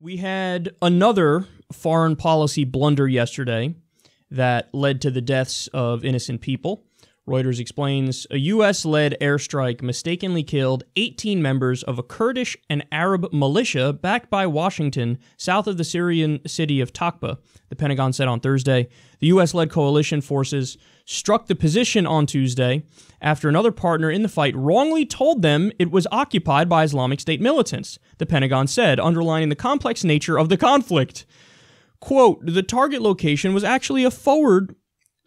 We had another foreign policy blunder yesterday that led to the deaths of innocent people. Reuters explains a U.S.-led airstrike mistakenly killed 18 members of a Kurdish and Arab militia backed by Washington south of the Syrian city of Takba, the Pentagon said on Thursday. The U.S.-led coalition forces struck the position on Tuesday after another partner in the fight wrongly told them it was occupied by Islamic State militants, the Pentagon said, underlining the complex nature of the conflict. Quote, the target location was actually a forward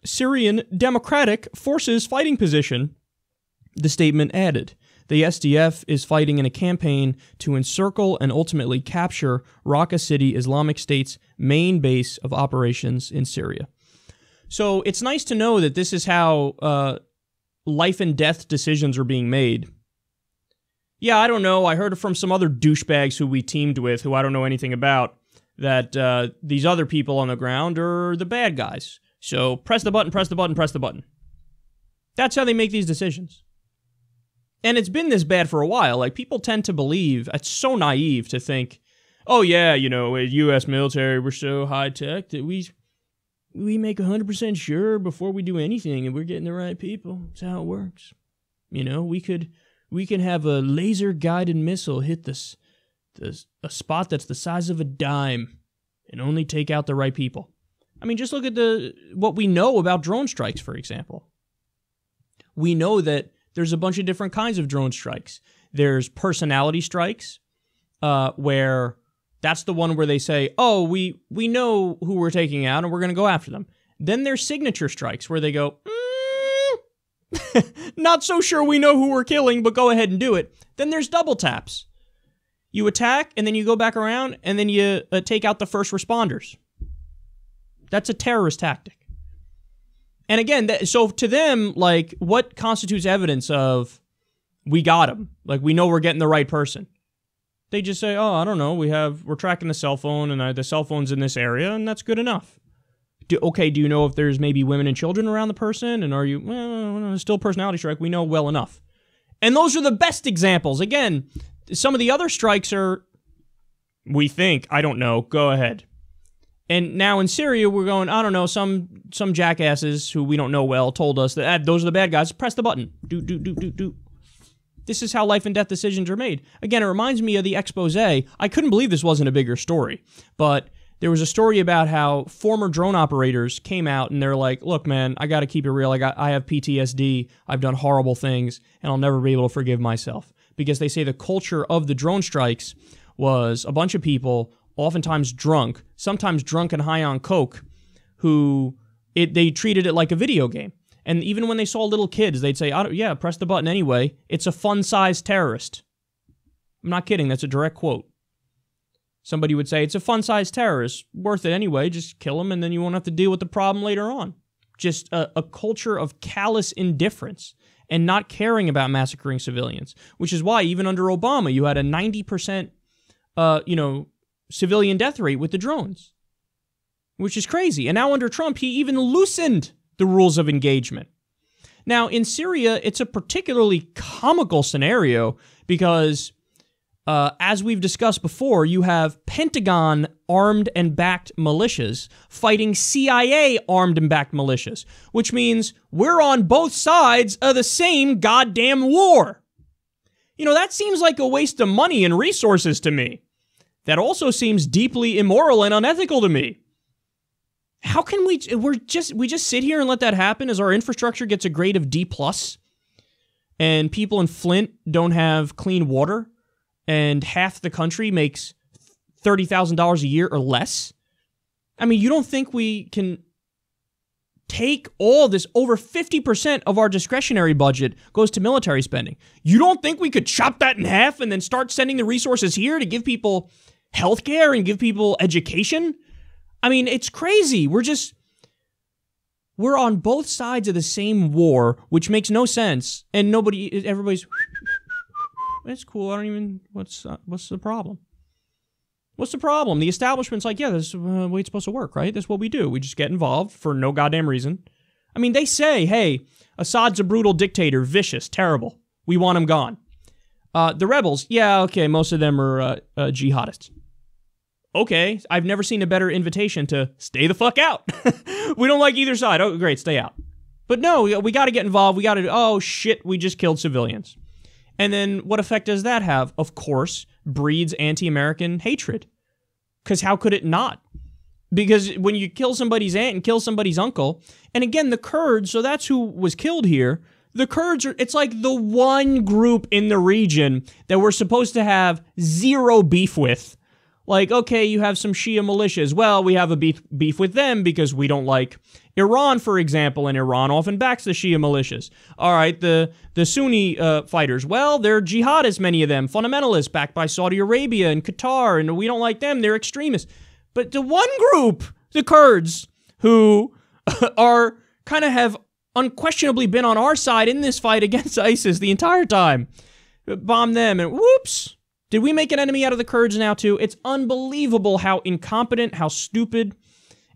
Syrian Democratic Forces fighting position, the statement added. The SDF is fighting in a campaign to encircle and ultimately capture Raqqa City, Islamic State's main base of operations in Syria. So it's nice to know that this is how life and death decisions are being made. Yeah, I don't know. I heard from some other douchebags who we teamed with, who I don't know anything about, that these other people on the ground are the bad guys. So press the button, press the button, press the button. That's how they make these decisions. And it's been this bad for a while. Like, people tend to believe, it's so naive to think, oh yeah, you know, U.S. military, we're so high-tech that we make 100% sure before we do anything and we're getting the right people. That's how it works. You know, we can have a laser-guided missile hit a spot that's the size of a dime and only take out the right people. I mean, just look at what we know about drone strikes, for example. We know that there's a bunch of different kinds of drone strikes. There's personality strikes, where that's the one where they say, oh, we know who we're taking out and we're going to go after them. Then there's signature strikes where they go, not so sure we know who we're killing, but go ahead and do it. Then there's double taps. You attack, and then you go back around, and then you take out the first responders. That's a terrorist tactic. And again, so to them, like, what constitutes evidence of we got him? Like, we know we're getting the right person. They just say, oh, I don't know, we're tracking the cell phone, and the cell phone's in this area, and that's good enough. Do you know if there's maybe women and children around the person? And are you, well, still personality strike, we know well enough. And those are the best examples. Again, some of the other strikes are, we think, I don't know, go ahead. And now in Syria, we're going, I don't know, some jackasses who we don't know well told us that those are the bad guys. Press the button. Do. This is how life and death decisions are made. Again, it reminds me of the expose. I couldn't believe this wasn't a bigger story. But there was a story about how former drone operators came out and they're like, look, man, I got to keep it real. I have PTSD. I've done horrible things, and I'll never be able to forgive myself. Because they say the culture of the drone strikes was a bunch of people, oftentimes drunk, sometimes drunk and high on coke, who they treated it like a video game. And even when they saw little kids, they'd say, yeah, press the button anyway. It's a fun-sized terrorist. I'm not kidding. That's a direct quote. Somebody would say, it's a fun-sized terrorist. Worth it anyway. Just kill him, and then you won't have to deal with the problem later on. Just a culture of callous indifference and not caring about massacring civilians, which is why even under Obama, you had a 90%, civilian death rate with the drones, which is crazy. And now under Trump, he even loosened the rules of engagement. Now, in Syria, it's a particularly comical scenario because, as we've discussed before, you have Pentagon armed and backed militias fighting CIA armed and backed militias, which means we're on both sides of the same goddamn war. You know, that seems like a waste of money and resources to me. That also seems deeply immoral and unethical to me. How can we just sit here and let that happen as our infrastructure gets a grade of D+, and people in Flint don't have clean water, and half the country makes $30,000 a year or less? I mean, you don't think we can take all this? Over 50% of our discretionary budget goes to military spending. You don't think we could chop that in half and then start sending the resources here to give people healthcare and give people education? I mean, it's crazy. We're on both sides of the same war, which makes no sense. And everybody's, it's cool. What's the problem? What's the problem? The establishment's like, yeah, this is the way it's supposed to work, right? That's what we do. We just get involved for no goddamn reason. I mean, they say, hey, Assad's a brutal dictator, vicious, terrible. We want him gone. The rebels, yeah, okay, most of them are jihadists. okay, I've never seen a better invitation to stay the fuck out. We don't like either side. Oh, great, stay out. But no, we got to get involved. We got to, oh shit, we just killed civilians. And then what effect does that have? Of course, breeds anti-American hatred. Because how could it not? Because when you kill somebody's aunt and kill somebody's uncle, and again, the Kurds, so that's who was killed here, the Kurds are, it's like the one group in the region that we're supposed to have zero beef with. Like, okay, you have some Shia militias. Well, we have a beef with them because we don't like Iran, for example, and Iran often backs the Shia militias. All right, the Sunni fighters, well, they're jihadists, many of them, fundamentalists backed by Saudi Arabia and Qatar, and we don't like them, they're extremists. But the one group, the Kurds, who are kind of have unquestionably been on our side in this fight against ISIS the entire time, bomb them, and whoops, did we make an enemy out of the Kurds now too? It's unbelievable how incompetent, how stupid,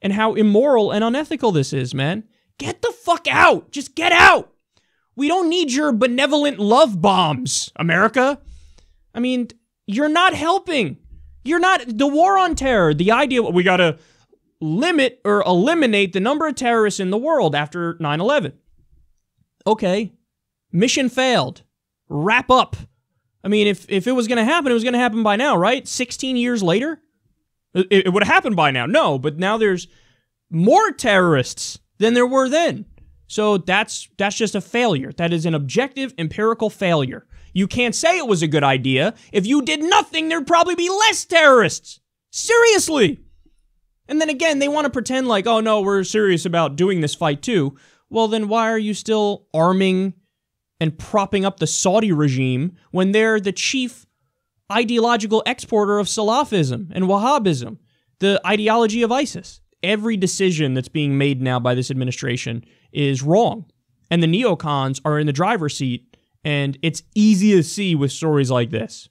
and how immoral and unethical this is, man. Get the fuck out. Just get out. We don't need your benevolent love bombs, America. I mean, you're not helping. You're not, the war on terror, the idea, we got to limit or eliminate the number of terrorists in the world after 9/11. Okay, mission failed. Wrap up. I mean, if it was going to happen, it was going to happen by now, right? 16 years later? It would have happened by now. No, but now there's more terrorists than there were then. So that's just a failure. That is an objective, empirical failure. You can't say it was a good idea. If you did nothing, there'd probably be less terrorists. Seriously. And then again, they want to pretend like, oh no, we're serious about doing this fight too. Well, then why are you still arming and propping up the Saudi regime when they're the chief ideological exporter of Salafism and Wahhabism, the ideology of ISIS? Every decision that's being made now by this administration is wrong. And the neocons are in the driver's seat, and it's easy to see with stories like this.